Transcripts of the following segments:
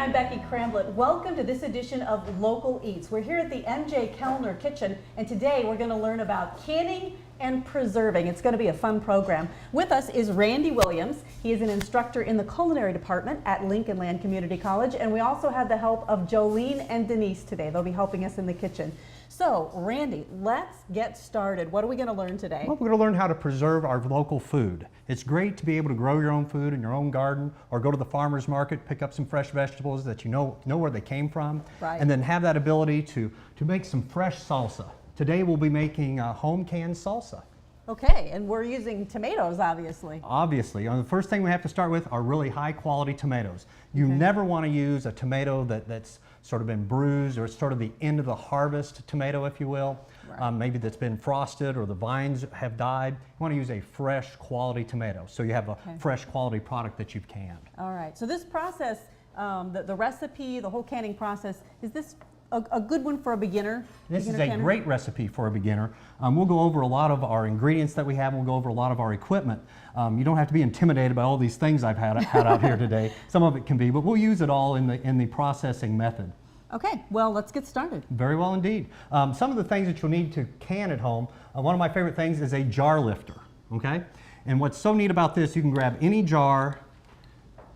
I'm Becky Cramblett. Welcome to this edition of Local Eats. We're here at the MJ Kellner Kitchen, and today we're going to learn about canning and preserving. It's going to be a fun program. With us is Randy Williams. He is an instructor in the culinary department at Lincoln Land Community College, and we also have the help of Jolene and Denise today. They'll be helping us in the kitchen. So, Randy, let's get started. What are we going to learn today? Well, we're going to learn how to preserve our local food. It's great to be able to grow your own food in your own garden, or go to the farmer's market, pick up some fresh vegetables that you know where they came from, right, and then have that ability to make some fresh salsa. Today we'll be making home canned salsa. Okay, and we're using tomatoes, obviously. Obviously. The first thing we have to start with are really high quality tomatoes. You never want to use a tomato that's sort of been bruised, or it's sort of the end of the harvest tomato, if you will. Right. Maybe that's been frosted or the vines have died. You want to use a fresh quality tomato, so you have a fresh quality product that you've canned. All right, so this process, the recipe, the whole canning process, is this a good one for a beginner? This is a great recipe for a beginner. We'll go over a lot of our ingredients that we have, and we'll go over a lot of our equipment. You don't have to be intimidated by all these things I've had out here today. Some of it can be, but we'll use it all in the processing method. Okay, well, let's get started. Very well indeed. Some of the things that you'll need to can at home, one of my favorite things is a jar lifter, okay? And what's so neat about this, you can grab any jar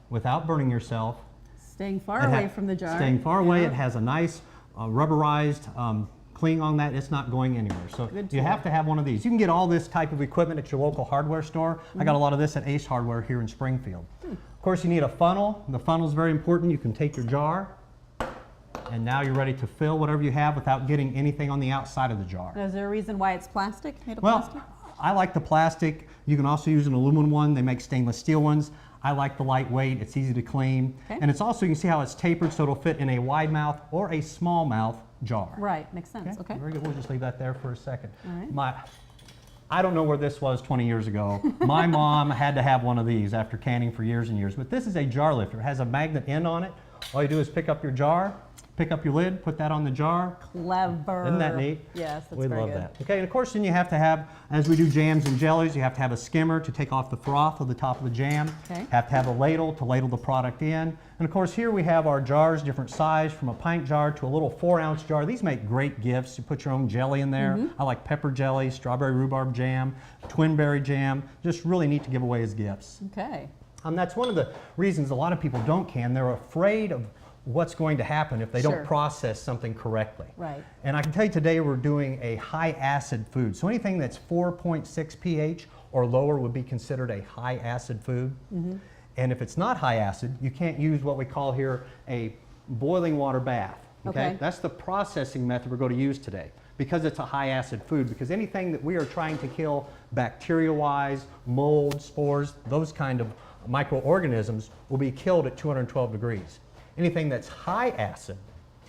without burning yourself. Staying far away from the jar. Staying far away. It has a nice rubberized cling on that. It's not going anywhere. So you have to have one of these. You can get all this type of equipment at your local hardware store. I got a lot of this at Ace Hardware here in Springfield. Of course, you need a funnel. The funnel is very important. You can take your jar, and now you're ready to fill whatever you have without getting anything on the outside of the jar. Is there a reason why it's plastic, made of plastic? I like the plastic. You can also use an aluminum one. They make stainless steel ones. I like the lightweight. It's easy to clean. And it's also, you can see how it's tapered, so it'll fit in a wide mouth or a small mouth jar. Right, makes sense. Okay. Very good. We'll just leave that there for a second. All right. I don't know where this was 20 years ago. My mom had to have one of these after canning for years and years. But this is a jar lifter. It has a magnet end on it. All you do is pick up your jar, pick up your lid, put that on the jar. Clever. Isn't that neat? Yes, that's we very love good. that. Okay, and of course then you have to have, as we do jams and jellies, you have to have a skimmer to take off the froth of the top of the jam. Okay. Have to have a ladle to ladle the product in. And of course here we have our jars, different size, from a pint jar to a little 4-ounce jar. These make great gifts. You put your own jelly in there. I like pepper jelly, strawberry rhubarb jam, twin berry jam. Just really neat to give away as gifts. Okay. That's one of the reasons a lot of people don't can. They're afraid of what's going to happen if they don't process something correctly. Right. And I can tell you today we're doing a high acid food. So anything that's 4.6 pH or lower would be considered a high acid food. And if it's not high acid, you can't use what we call here a boiling water bath. Okay? That's the processing method we're going to use today, because it's a high acid food, because anything that we are trying to kill bacteria-wise, mold, spores, those kind of microorganisms will be killed at 212 degrees. Anything that's high acid,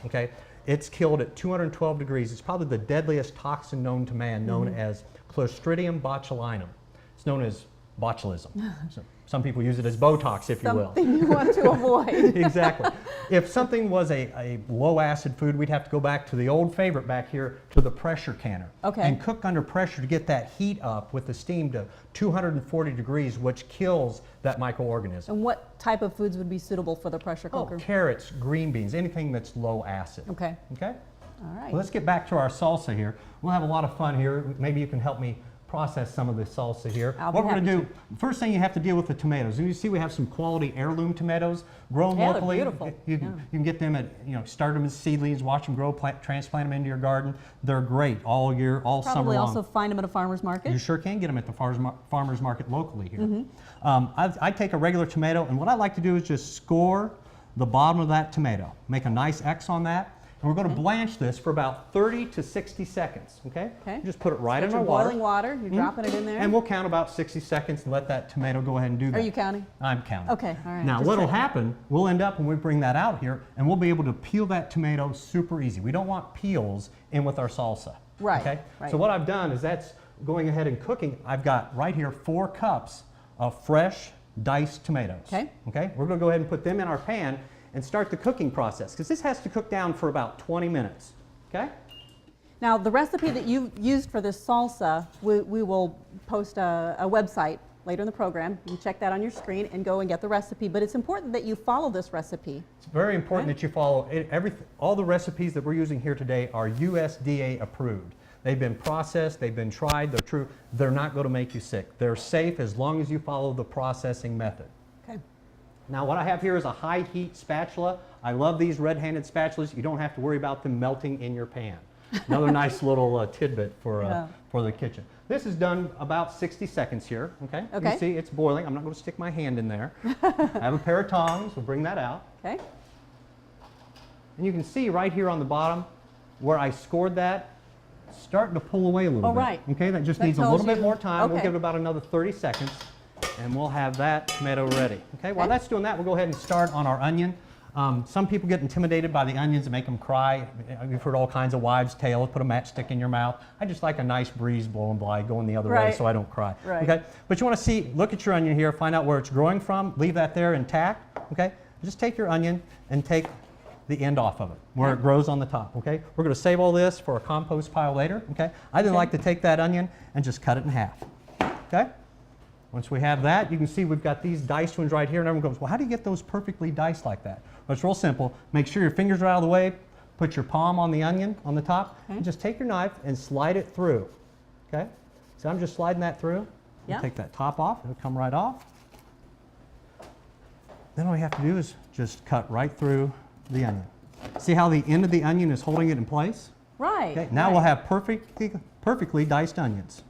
okay, it's killed at 212 degrees. It's probably the deadliest toxin known to man, known as Clostridium botulinum. It's known as botulism. So some people use it as Botox, if you will. Something you want to avoid. Exactly. If something was a low acid food, we'd have to go back to the old favorite back here, to the pressure canner. And cook under pressure to get that heat up with the steam to 240 degrees, which kills that microorganism. And what type of foods would be suitable for the pressure cooker? Carrots, green beans, anything that's low acid. Okay. Okay? All right. Well, let's get back to our salsa here. We'll have a lot of fun here. Maybe you can help me process some of the salsa here. What we're going to do, first thing you have to deal with the tomatoes. And you see we have some quality heirloom tomatoes grown locally. They're beautiful. You can get them at, start them as seedlings, watch them grow, transplant them into your garden. They're great all year, all summer long. Probably also find them at a farmer's market. You sure can get them at the farmer's market locally here. I take a regular tomato, and what I like to do is just score the bottom of that tomato. Make a nice X on that. And we're going to blanch this for about 30 to 60 seconds, okay? Just put it right in our water. Boiling water, you're dropping it in there. And we'll count about 60 seconds and let that tomato go ahead and do that. Are you counting? I'm counting. Okay, all right. Now what will happen, we'll end up when we bring that out here, and we'll be able to peel that tomato super easy. We don't want peels in with our salsa. Right. Okay? So what I've done is that's going ahead and cooking. I've got right here 4 cups of fresh diced tomatoes. Okay? We're going to go ahead and put them in our pan and start the cooking process, because this has to cook down for about 20 minutes, okay? Now, the recipe that you've used for this salsa, we will post a website later in the program. You can check that on your screen and go and get the recipe. But it's important that you follow this recipe. It's very important that you follow it. All the recipes that we're using here today are USDA approved. They've been processed, they've been tried, they're true. They're not going to make you sick. They're safe as long as you follow the processing method. Okay. Now what I have here is a high heat spatula. I love these red-handed spatulas. You don't have to worry about them melting in your pan. Another nice little tidbit for the kitchen. This is done about 60 seconds here, okay? Okay. You see it's boiling. I'm not going to stick my hand in there. I have a pair of tongs. We'll bring that out. Okay. And you can see right here on the bottom where I scored that, it's starting to pull away a little bit. Right. Okay, that just That needs a tells little bit you- more time. We'll okay. give it about another 30 seconds and we'll have that tomato ready. Okay, while that's doing that, we'll go ahead and start on our onion. Some people get intimidated by the onions and make them cry. You've heard all kinds of wives' tales, put a matchstick in your mouth. I just like a nice breeze blowing by, going the other way Right. so I don't cry. Right. Okay, but you want to see, look at your onion here, find out where it's growing from, leave that there intact. Okay, just take your onion and take the end off of it, where it grows on the top. Okay, we're going to save all this for a compost pile later. Okay, I then like to take that onion and just cut it in half. Okay. Once we have that, you can see we've got these diced ones right here, and everyone goes, well, how do you get those perfectly diced like that? Well, it's real simple. Make sure your fingers are out of the way, put your palm on the onion on the top, and just take your knife and slide it through. Okay? So I'm just sliding that through. Yeah. Take that top off, it'll come right off. Then all we have to do is just cut right through the onion. See how the end of the onion is holding it in place? Right. Okay, now right. we'll have perfectly diced onions.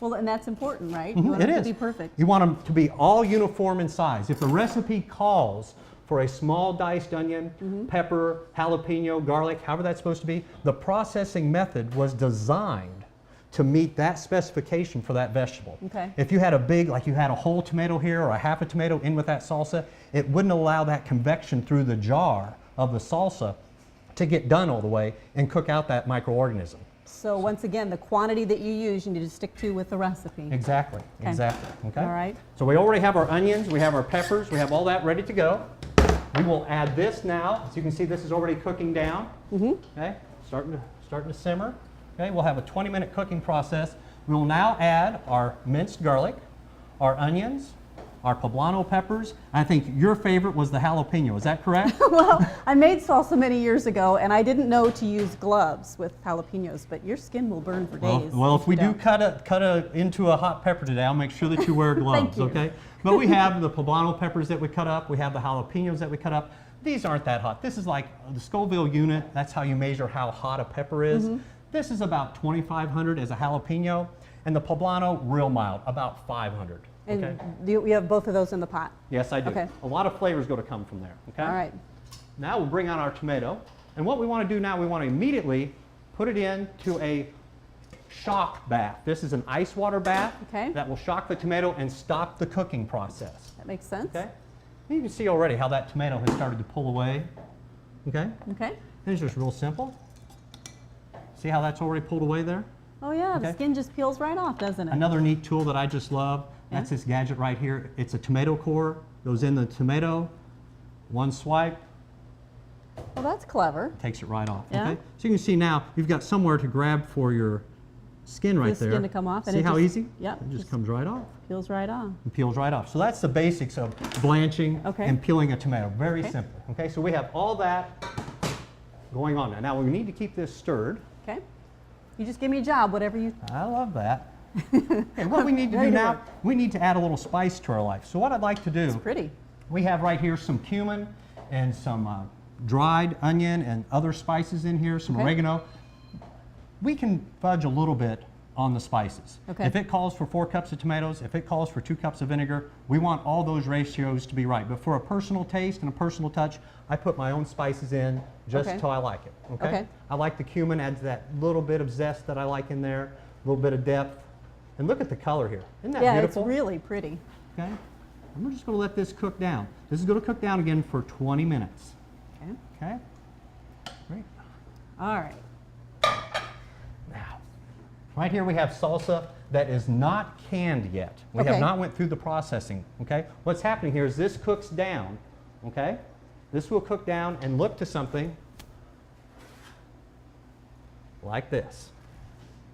Well, and that's important, right? You want It them is. to be perfect. You want them to be all uniform in size. If the recipe calls for a small diced onion, pepper, jalapeno, garlic, however that's supposed to be, the processing method was designed to meet that specification for that vegetable. Okay. If you had a big, like you had a whole tomato here or a half a tomato in with that salsa, it wouldn't allow that convection through the jar of the salsa to get done all the way and cook out that microorganism. So once again, the quantity that you use, you need to stick to with the recipe. Exactly, Okay. exactly. Okay. All right. So we already have our onions, we have our peppers, we have all that ready to go. We will add this now. As you can see, this is already cooking down. Okay, starting to simmer. Okay, we'll have a 20-minute cooking process. We will now add our minced garlic, our onions, our poblano peppers. I think your favorite was the jalapeno. Is that correct? Well, I made salsa many years ago, and I didn't know to use gloves with jalapenos, but your skin will burn for days. Well, if we do don't. cut into a hot pepper today, I'll make sure that you wear gloves, you. okay? But we have the poblano peppers that we cut up. We have the jalapenos that we cut up. These aren't that hot. This is like the Scoville unit. That's how you measure how hot a pepper is. This is about 2,500 as a jalapeno, and the poblano, real mild, about 500. And Okay? you have both of those in the pot. Yes, I do. Okay. A lot of flavors going to come from there. Okay. All right. Now we'll bring out our tomato, and what we want to do now, we want to immediately put it into a shock bath. This is an ice water bath Okay. that will shock the tomato and stop the cooking process. That makes sense. Okay. And you can see already how that tomato has started to pull away. Okay. Okay. And it's just real simple. See how that's already pulled away there? Oh yeah, the Okay. skin just peels right off, doesn't it? Another neat tool that I just love, that's Yeah. this gadget right here. It's a tomato core, goes in the tomato, one swipe, Well, that's clever. takes it right off. Yeah. Okay? So you can see now you've got somewhere to grab for your skin right The there. skin to come off, and See it how just- easy? yep, It just just- comes right off Peels right off. and peels right off. So that's the basics of blanching Okay. and peeling a tomato. Very Okay. simple. Okay, so we have all that going on now. Now we need to keep this stirred. Okay. You just give me a job, whatever you. I love that. And what we need to Ready do to now, work. we need to add a little spice to our life. So what I'd like to do, It's pretty. we have right here some cumin and some dried onion and other spices in here, some Okay. oregano. We can fudge a little bit on the spices. Okay. If it calls for 4 cups of tomatoes, if it calls for 2 cups of vinegar, we want all those ratios to be right. But for a personal taste and a personal touch, I put my own spices in just Okay. till I like it. Okay? Okay. I like the cumin, adds that little bit of zest that I like in there, a little bit of depth. And look at the color here. Isn't that Yeah, beautiful? it's really pretty. Okay. And we're just going to let this cook down. This is going to cook down again for 20 minutes. Okay. Okay? Great. All right. Now, right here we have salsa that is not canned yet. We Okay. have not went through the processing. Okay? What's happening here is this cooks down. Okay? This will cook down and look to something like this.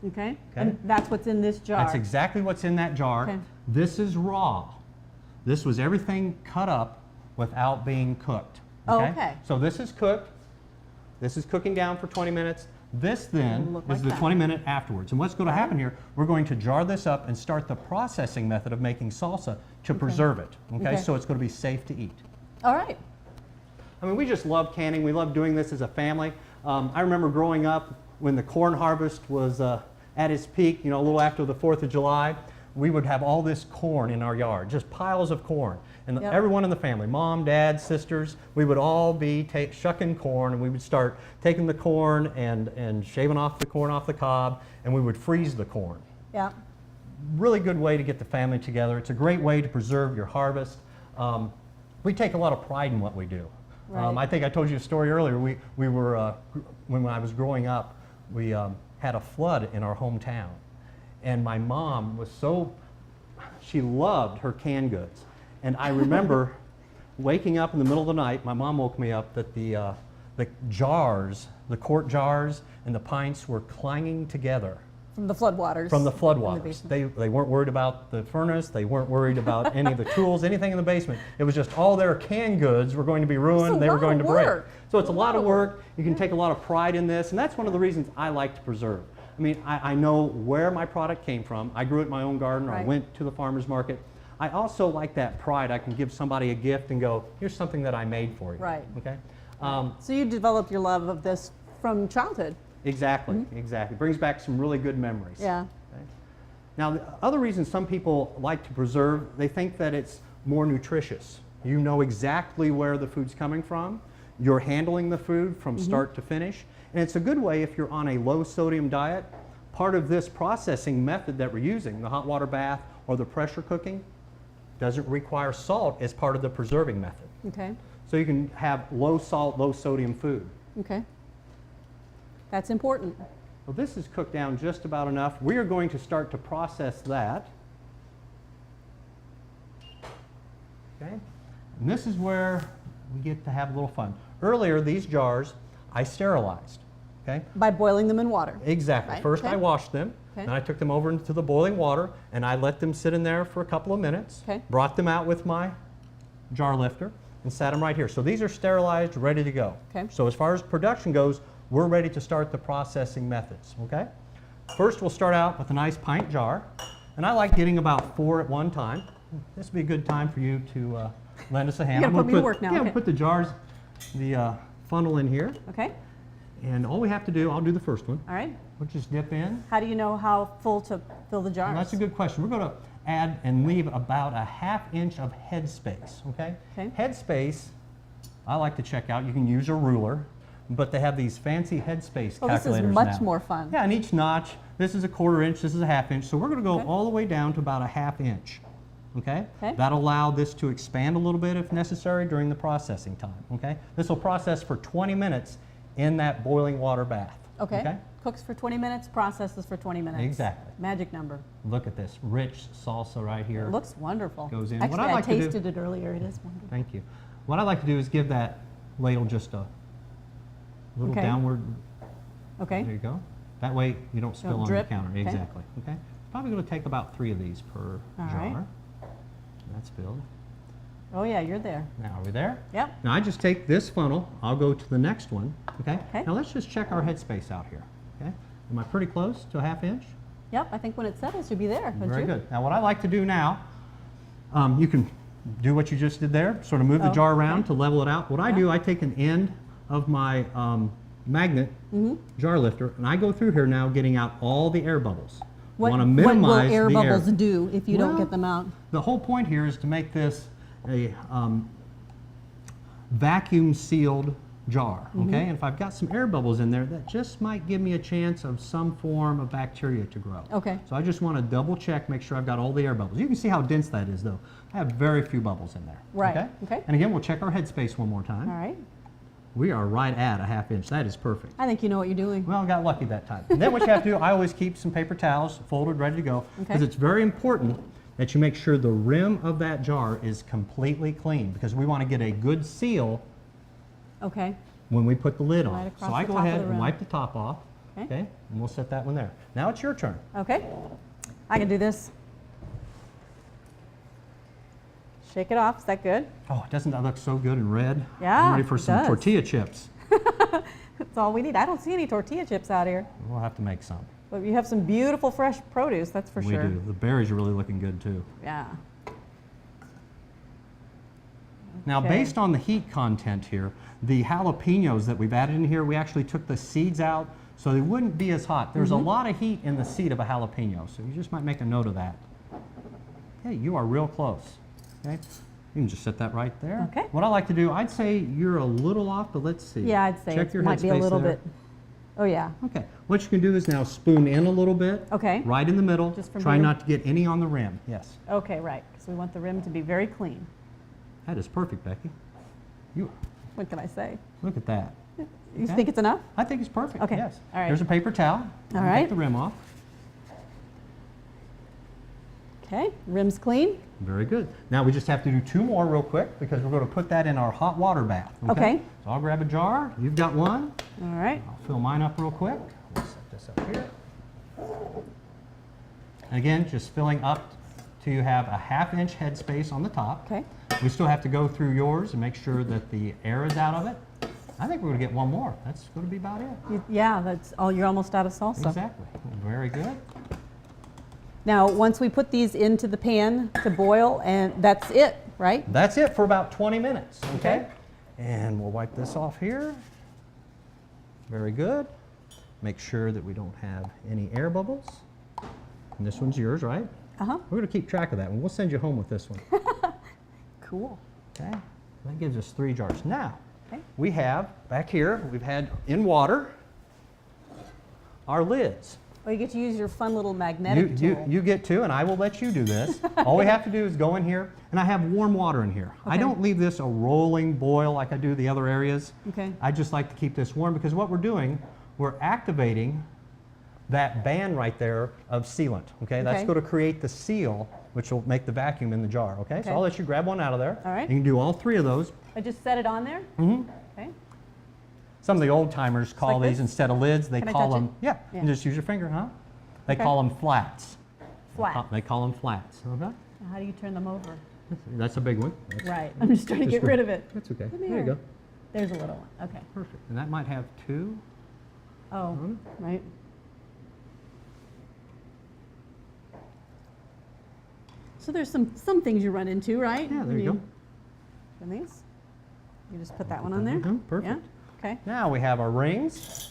Okay. And that's what's in this jar. That's exactly what's in that jar. Okay. This is raw. This was everything cut up without being cooked. Oh, okay. So this is cooked. This is cooking down for 20 minutes. This then Look is like the that. 20-minute afterwards. And what's going to happen here, we're going to jar this up and start the processing method of making salsa to preserve it. Okay? Okay. So it's going to be safe to eat. All right. I mean, we just love canning. We love doing this as a family. I remember growing up when the corn harvest was at its peak, you know, a little after the 4th of July, we would have all this corn in our yard, just piles of corn. And Yep. everyone in the family, mom, dad, sisters, we would all be shucking corn, and we would start taking the corn and shaving off the corn off the cob, and we would freeze the corn. Yeah. Really good way to get the family together. It's a great way to preserve your harvest. We take a lot of pride in what we do. Right. I think I told you a story earlier. We were, when I was growing up, we had a flood in our hometown. And my mom was she loved her canned goods. And I remember waking up in the middle of the night, my mom woke me up, that the jars, the quart jars and the pints were clanging together. From the floodwaters. From the in floodwaters. basement. They weren't worried about the furnace. They weren't worried about any of the tools, anything in the basement. It was just all their canned goods were going to be ruined. They were going to break. So it's a lot of work. You can take a lot of pride in this, and that's one of the reasons I like to preserve. I mean, I know where my product came from. I grew it in my own garden, or I Right. went to the farmer's market. I also like that pride. I can give somebody a gift and go, here's something that I made for you. Right. Okay? So you developed your love of this from childhood. Exactly, exactly. Brings back some really good memories. Yeah. Okay? Now, the other reason some people like to preserve, they think that it's more nutritious. You know exactly where the food's coming from. You're handling the food from start to finish. And it's a good way if you're on a low sodium diet. Part of this processing method that we're using, the hot water bath or the pressure cooking, doesn't require salt as part of the preserving method. Okay. So you can have low salt, low sodium food. Okay. That's important. Well, this is cooked down just about enough. We are going to start to process that. Okay? And this is where we get to have a little fun. Earlier, these jars I sterilized. Okay? By boiling them in water. Exactly. Right, First okay. I washed them, Okay. and I took them over into the boiling water, and I let them sit in there for a couple of minutes. Okay. Brought them out with my jar lifter and sat them right here. So these are sterilized, ready to go. Okay. So as far as production goes, we're ready to start the processing methods. Okay. First, we'll start out with a nice pint jar, and I like getting about 4 at one time. This would be a good time for you to lend us a hand. You're gonna I'm put me to work now, Yeah, okay. we'll put the jars, the funnel in here. Okay. And all we have to do, I'll do the first one. All right. We'll just dip in. How do you know how full to fill the jars? Well, that's a good question. We're going to add and leave about a ½ inch of head space, okay? Okay. Head space, I like to check out. You can use a ruler, but they have these fancy head space Oh, this is calculators much now. more fun. Yeah, and each notch, this is a 1/4 inch, this is a ½ inch, so we're going to go Okay. all the way down to about a ½ inch, okay? Okay. That'll allow this to expand a little bit if necessary during the processing time, okay? This will process for 20 minutes in that boiling water bath. Okay. Cooks for 20 minutes, processes for 20 minutes. Exactly. Magic number. Look at this rich salsa right here. It looks wonderful. Goes in. Actually, What I like to I do- tasted it earlier. It is wonderful. Thank you. What I like to do is give that ladle just a little Okay. downward. Okay. There you go. That way you don't spill on drip. the counter. Okay. Exactly. Okay. Probably going to take about 3 of these per All jar. right. That's filled. Oh yeah, you're there. Now are we there? Yep. Now I just take this funnel. I'll go to the next one. Okay. Okay. Now let's just check our headspace out here. Okay. Am I pretty close to a ½ inch? Yep. I think when it settles, you'll be there. Don't Very you? good. Now what I like to do now, you can do what you just did there, sort of move the Oh, jar around okay. to level it out. What I Yeah. do, I take an end of my magnet Mm-hmm. jar lifter, and I go through here now getting out all the air bubbles. What, Want to what will minimize air the bubbles do if you don't Well, get them out? The whole point here is to make this a vacuum sealed jar, Mm-hmm. okay? And if I've got some air bubbles in there, that just might give me a chance of some form of bacteria to grow. Okay. So I just want to double check, make sure I've got all the air bubbles. You can see how dense that is though. I have very few bubbles in there. Right, Okay? okay. And again, we'll check our headspace one more time. All right. We are right at a ½ inch. That is perfect. I think you know what you're doing. Well, I got lucky that time. And then what you have to do, I always keep some paper towels folded, ready to go, because Okay. it's very important that you make sure the rim of that jar is completely clean, because we want to get a good seal Okay. when we put the lid Right on. across So I the go top of ahead the and rim. wipe the top off. Okay, and we'll set that one there. Now it's your turn. Okay. I can do this. Shake it off. Is that good? Oh, doesn't that look so good and red? Yeah, I'm ready for it some does. tortilla chips. That's all we need. I don't see any tortilla chips out here. We'll have to make some. But you have some beautiful fresh produce, that's for We sure. do. The berries are really looking good too. Yeah. Now, Okay. based on the heat content here, the jalapenos that we've added in here, we actually took the seeds out so they wouldn't be as hot. There's a lot of heat in the seed of a jalapeno, so you just might make a note of that. Hey, you are real close. Okay, you can just set that right there. Okay. What I like to do, I'd say you're a little off, but let's see. Yeah, I'd say Check it your might be a headspace little there. bit. Oh, yeah. Okay. What you can do is now spoon in a little bit. Okay. Right in the middle. Just from Try here? not to get any on the rim. Yes. Okay, right. Because we want the rim to be very clean. That is perfect, Becky. You What can I say? look at that. You Okay. think it's enough? I think it's perfect. Okay. Yes. All right. Here's a paper towel. All Take right. the rim off. Okay, rim's clean. Very good. Now we just have to do 2 more real quick because we're going to put that in our hot water bath. Okay. So I'll grab a jar. You've got one. All right. I'll fill mine up real quick. We'll set this up here. And again, just filling up till you have a 1/2 inch headspace on the top. Okay. We still have to go through yours and make sure that the air is out of it. I think we're going to get one more. That's going to be about it. Yeah, that's all. You're almost out of salsa. Exactly. Very good. Now, once we put these into the pan to boil, and that's it, right? That's it for about 20 minutes. Okay. And we'll wipe this off here. Very good. Make sure that we don't have any air bubbles. And this one's yours, right? Uh-huh. We're going to keep track of that one. We'll send you home with this one. Cool. Okay. That gives us 3 jars. Now, Okay. we have back here, we've had in water our lids. Well, you get to use your fun little magnetic tool. You get to, and I will let you do this. All we have to do is go in here, and I have warm water in here. I Okay. don't leave this a rolling boil like I do the other areas. Okay. I just like to keep this warm because what we're doing, we're activating that band right there of sealant. Okay, that's Okay. going to create the seal, which will make the vacuum in the jar. Okay, Okay. so I'll let you grab one out of there. All right. You can do all 3 of those. I just set it on there? Mhm. Okay. Some of the old timers call like these this? instead of lids, they Can I call touch them, it? yeah, Yeah. and just use your finger, huh? They Okay. call them flats. Flat. They call them flats. Okay. How do you turn them over? That's a big one. Right. I'm just trying to Just get rid of it. That's okay. Come There you here. go. There's a little one. Okay. Perfect. And that might have 2. Oh, right. So there's some things you run into, right? Yeah, there you go. And these? You just put that one on there? Mhm, perfect. Yeah? Okay. Now we have our rings.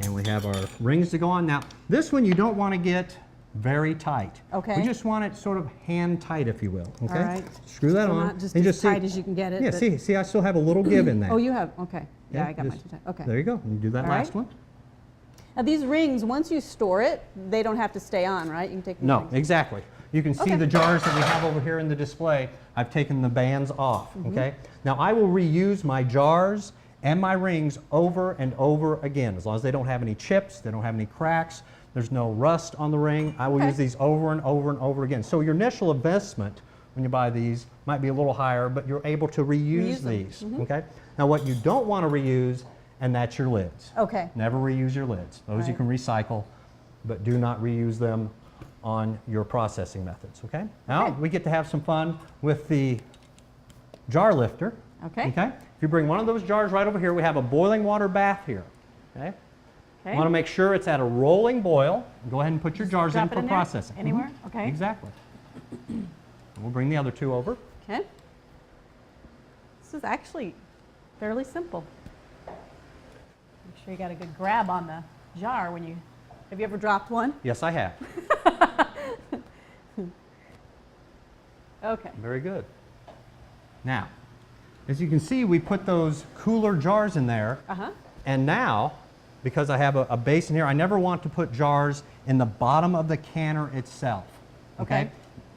And we have our rings to go on. Now, this one you don't want to get very tight. Okay. We just want it sort of hand tight, if you will. Okay. All right. Screw that So on. not just and as see- tight as you can get it. Yeah, but- see, I still have a little give in there. Oh, you have, okay. Yeah, I got mine just- too tight. Okay. There you go. You do that All last right. one. Now these rings, once you store it, they don't have to stay on, right? You can take these No, rings. exactly. You can see Okay. the jars that we have over here in the display. I've taken the bands off, Mm-hmm. okay? Now I will reuse my jars and my rings over and over again. As long as they don't have any chips, they don't have any cracks, there's no rust on the ring, I will Okay. use these over and over and over again. So your initial investment when you buy these might be a little higher, but you're able to reuse Reuse them. these, Mhm. okay? Now what you don't want to reuse, and that's your lids. Okay. Never reuse your lids. Those you Right. can recycle, but do not reuse them on your processing methods, okay? Now, Okay. we get to have some fun with the jar lifter. Okay. Okay? If you bring one of those jars right over here, we have a boiling water bath here, okay? Okay. Want to make sure it's at a rolling boil. Go ahead and put your jars in drop it for in there? processing. Anywhere? Mhm. Okay. Exactly. And we'll bring the other 2 over. Okay. This is actually fairly simple. Make sure you got a good grab on the jar when you, have you ever dropped one? Yes, I have. Okay. Very good. Now, as you can see, we put those cooler jars in there. Uh-huh. And now, because I have a base in here, I never want to put jars in the bottom of the canner itself. Okay.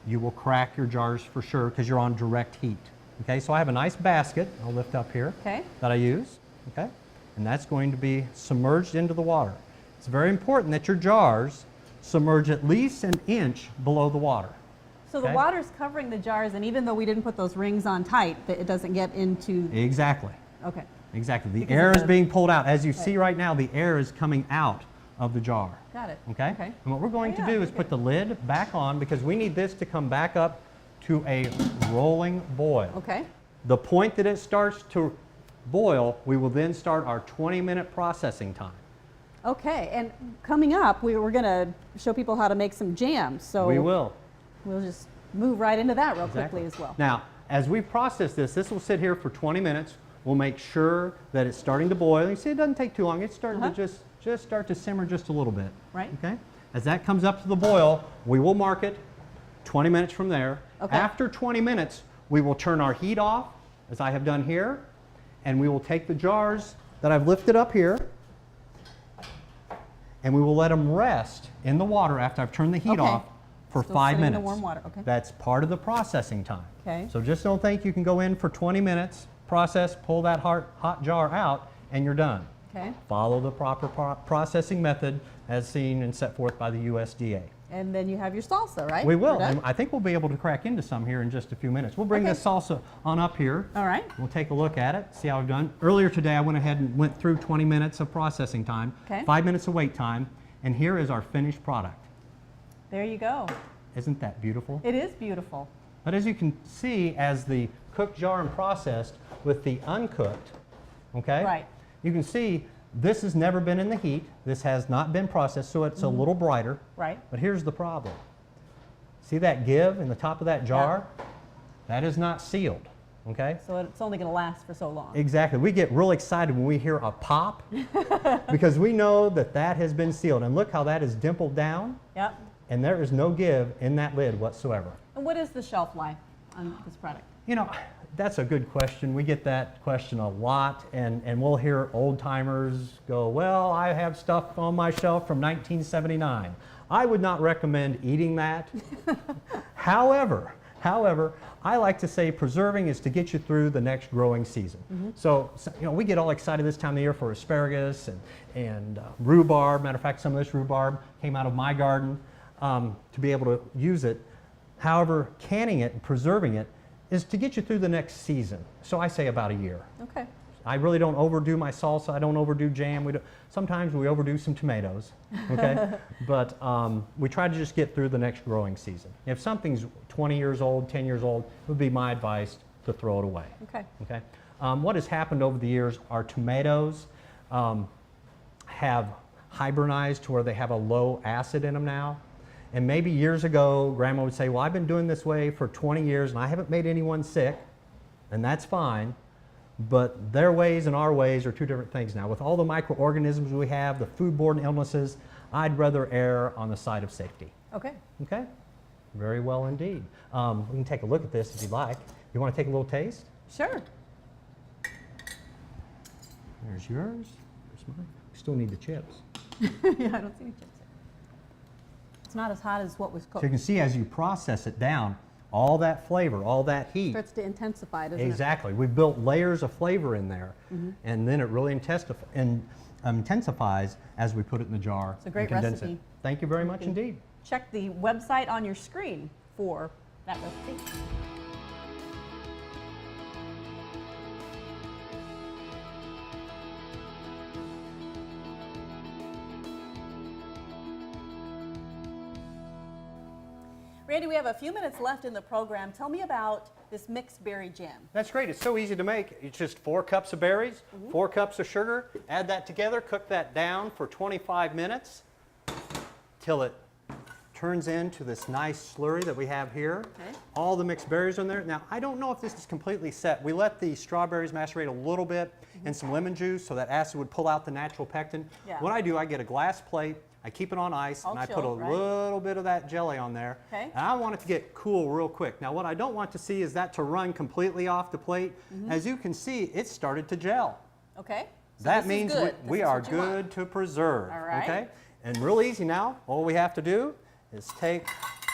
You will crack your jars for sure because you're on direct heat. Okay, so I have a nice basket, I'll lift up here, Okay. that I use. Okay, and that's going to be submerged into the water. It's very important that your jars submerge at least an inch below the water. So the Okay. water's covering the jars, and even though we didn't put those rings on tight, that it doesn't get into, Exactly. okay. Exactly. The Because air of is the- being pulled out. As you see right now, the air is coming out of the jar. Got it. Okay? Okay. And what we're going Oh, to yeah, do is very put the lid back on because we need this to come back up to a rolling boil. Okay. The point that it starts to boil, we will then start our 20-minute processing time. Okay. And coming up, we're going to show people how to make some jam. So We will. we'll just move right into that real Exactly. quickly as well. Now, as we process this will sit here for 20 minutes. We'll make sure that it's starting to boil. You see, it doesn't take too long. It's starting to just start to simmer just a little bit. Right. Okay. As that comes up to the boil, we will mark it 20 minutes from there. Okay. After 20 minutes, we will turn our heat off, as I have done here, and we will take the jars that I've lifted up here, and we will let them rest in the water after I've turned the heat Okay. off for Still 5 sitting in the minutes. warm water, okay. That's part of the processing time. Okay. So just don't think you can go in for 20 minutes, process, pull that hot jar out, and you're done. Okay. Follow the proper processing method as seen and set forth by the USDA. And then you have your salsa, right? We will, We're done? and I think we'll be able to crack into some here in just a few minutes. We'll bring Okay. this salsa on up here. All right. We'll take a look at it, see how we've done. Earlier today, I went ahead and went through 20 minutes of processing time, Okay. 5 minutes of wait time, and here is our finished product. There you go. Isn't that beautiful? It is beautiful. But as you can see, as the cooked jar and processed with the uncooked, okay? Right. You can see this has never been in the heat. This has not been processed, so it's a little brighter. Right. But here's the problem. See that give in the top of that jar? That is not sealed, okay? So it's only going to last for so long. Exactly. We get real excited when we hear a pop because we know that that has been sealed. And look how that is dimpled down, Yep. and there is no give in that lid whatsoever. And what is the shelf life on this product? You know, that's a good question. We get that question a lot, and we'll hear old timers go, well, I have stuff on my shelf from 1979. I would not recommend eating that. However, I like to say preserving is to get you through the next growing season. So, you know, we get all excited this time of the year for asparagus and rhubarb. Matter of fact, some of this rhubarb came out of my garden to be able to use it. However, canning it and preserving it is to get you through the next season. So I say about a year. Okay. I really don't overdo my salsa. I don't overdo jam. Sometimes we overdo some tomatoes, okay? But we try to just get through the next growing season. If something's 20 years old, 10 years old, it would be my advice to throw it away. Okay. Okay. What has happened over the years, our tomatoes have hibernized to where they have a low acid in them now. And maybe years ago, Grandma would say, well, I've been doing this way for 20 years and I haven't made anyone sick, and that's fine. But their ways and our ways are two different things now. With all the microorganisms we have, the foodborne illnesses, I'd rather err on the side of safety. Okay. Okay? Very well indeed. We can take a look at this if you'd like. You want to take a little taste? Sure. There's yours. There's mine. We still need the chips. Yeah, I don't see any chips. It's not as hot as what was So cooked. you can see as you process it down, all that flavor, all that heat. Starts to intensify, doesn't Exactly. We've built layers of flavor in there, and then it really intensifies as we put it in the jar. It's a great and condense recipe. it. Thank you very much you. indeed. it? Check the website on your screen for that recipe. Randy, we have a few minutes left in the program. Tell me about this mixed berry jam. That's great. It's so easy to make. It's just 4 cups of berries, 4 cups of sugar. Add that together, cook that down for 25 minutes till it turns into this nice slurry that we have here. Okay. All the mixed berries are in there. Now, I don't know if this is completely set. We let the strawberries macerate a little bit in some lemon juice so that acid would pull out the natural pectin. Yeah. What I do, I get a glass plate, I keep it on ice, All and I put a chilled, right? little bit of that jelly on there. Okay. And I want it to get cool real quick. Now, what I don't want to see is that to run completely off the plate. As you can see, it started to gel. Okay? So That this is means good. we This is are what you want. good to preserve. All right. Okay? And real easy now. All we have to do is take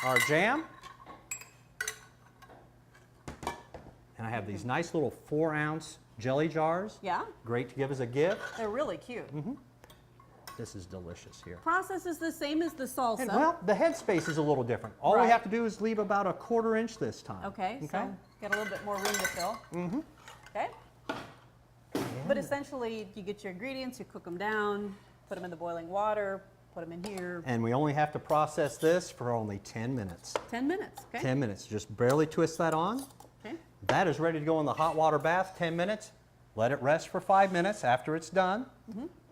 our jam. And I have these nice little 4-ounce jelly jars. Yeah? Great to give as a gift. They're really cute. This is delicious here. Process is the same as the salsa. And, well, the head space is a little different. All we Right. have to do is leave about a 1/4 inch this time. Okay, so get a little bit more room to fill. Okay. But essentially, you get your ingredients, you cook them down, put them in the boiling water, put them in here. And we only have to process this for only 10 minutes. 10 minutes, okay? 10 minutes. Just barely twist that on. Okay. That is ready to go in the hot water bath, 10 minutes. Let it rest for 5 minutes. After it's done,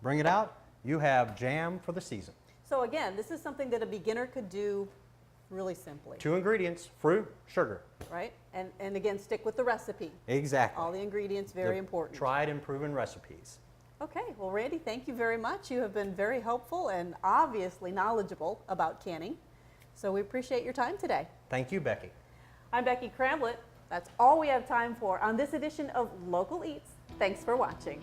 bring it out. You have jam for the season. So again, this is something that a beginner could do really simply, 2 ingredients, fruit, sugar. right? And again, stick with the recipe. Exactly. All the ingredients, very The important. Tried and proven recipes. Okay, well, Randy, thank you very much. You have been very helpful and obviously knowledgeable about canning. So we appreciate your time today. Thank you, Becky. I'm Becky Cramlett. That's all we have time for on this edition of Local Eats. Thanks for watching.